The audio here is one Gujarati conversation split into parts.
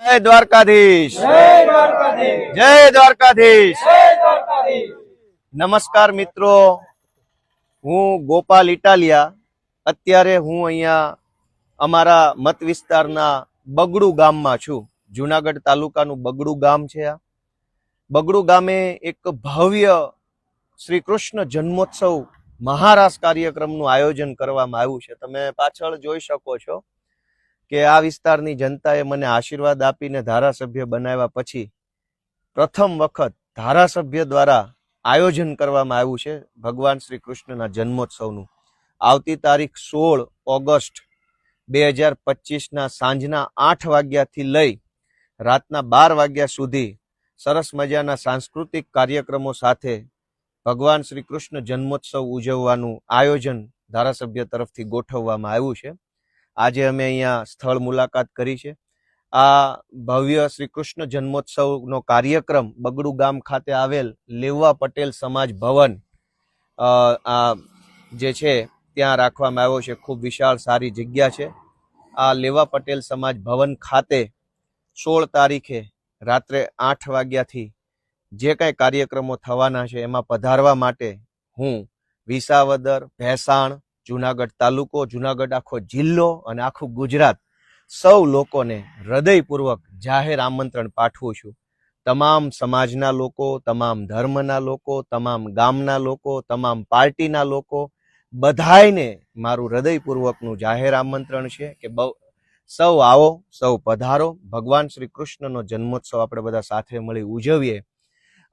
જય દ્વારકાધીશ, જય દ્વારકાધીશ। નમસ્કાર મિત્રો, હું ગોપાલ ઇટાલિયા। અત્યારે હું અહીંયા અમારા મત વિસ્તારના બગડુ ગામમાં છું। જુનાગઢ તાલુકાનું બગડુ ગામ છે। આ બગડુ ગામે એક ભવ્ય શ્રી કૃષ્ણ જન્મોત્સવ મહારાસ કાર્યક્રમનું આયોજન કરવામાં આવ્યું છે। તમે પાછળ જોઈ શકો છો કે આ વિસ્તારની જનતાએ મને આશીર્વાદ આપીને ધારાસભ્ય બનાવ્યા પછી પ્રથમ વખત ધારાસભ્ય દ્વારા આયોજન કરવામાં આવ્યું છે ભગવાન શ્રી કૃષ્ણના જન્મોત્સવનું। આવતી તારીખ 16 ઓગસ્ટ 2025ના સાંજના 8 વાગ્યાથી લઈ રાતના 12 વાગ્યા સુધી સરસ મજાના સાંસ્કૃતિક કાર્યક્રમો સાથે ભગવાન શ્રી કૃષ્ણ જન્મોત્સવ ઉજવવાનું આયોજન ધારાસભ્ય તરફથી ગોઠવવામાં આવ્યું છે। આજે અમે અહીંયા સ્થળ મુલાકાત કરી છે। આ ભવ્ય શ્રી કૃષ્ણ જન્મોત્સવનો કાર્યક્રમ બગડુ ગામ ખાતે આવેલ લેવા પટેલ સમાજ ભવન જે છે ત્યાં રાખવામાં આવ્યો છે। ખૂબ વિશાળ સારી જગ્યા છે। આ લેવા પટેલ સમાજ ભવન ખાતે 16 તારીખે રાત્રે 8 વાગ્યાથી જે કાંઈ કાર્યક્રમો થવાના છે એમાં પધારવા માટે હું વિસાવદર, ભેસાણ, જુનાગઢ તાલુકો, જુનાગઢ આખો જિલ્લો અને આખું ગુજરાત સૌ લોકોને હૃદયપૂર્વક જાહેર આમંત્રણ પાઠવું છું। તમામ સમાજના લોકો, તમામ ધર્મના લોકો, તમામ ગામના લોકો, તમામ પાર્ટીના લોકો, બધાયને મારું હૃદયપૂર્વકનું જાહેર આમંત્રણ છે કે સૌ આવો, સૌ પધારો। ભગવાન શ્રી કૃષ્ણનો જન્મોત્સવ આપણે બધા સાથે મળી ઉજવીએ।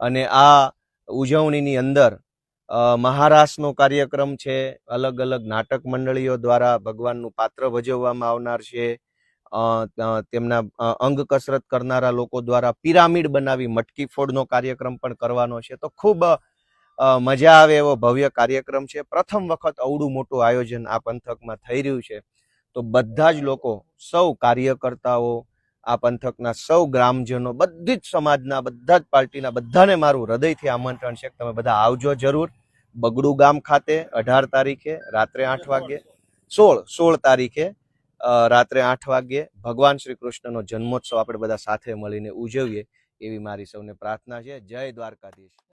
અને આ ઉજવણીની અંદર મહારાસનો કાર્યક્રમ છે, અલગ અલગ નાટક મંડળીઓ દ્વારા ભગવાનનું પાત્ર ભજવવામાં આવનાર છે। તેમના અંગ કસરત કરનારા લોકો દ્વારા પિરામિડ બનાવી મટકી ફોડનો કાર્યક્રમ પણ કરવાનો છે। તો ખૂબ મજા આવે એવો ભવ્ય કાર્યક્રમ છે। પ્રથમ વખત અવડું મોટું આયોજન આ પંથકમાં થઈ રહ્યું છે। તો બધા જ લોકો, સૌ કાર્યકર્તાઓ, આ પંથકના સૌ ગ્રામજનો, બધી જ સમાજના, બધા જ પાર્ટીના બધાને મારું હૃદયથી આમંત્રણ છે કે તમે બધા આવજો જરૂર। બગડુ ગામ ખાતે 18 તારીખે રાત્રે 8 વાગ્યે, 16 તારીખે રાત્રે 8 વાગ્યે ભગવાન શ્રી કૃષ્ણનો જન્મોત્સવ આપણે બધા સાથે મળીને ઉજવીએ એવી મારી સૌને પ્રાર્થના છે। જય દ્વારકાધીશ।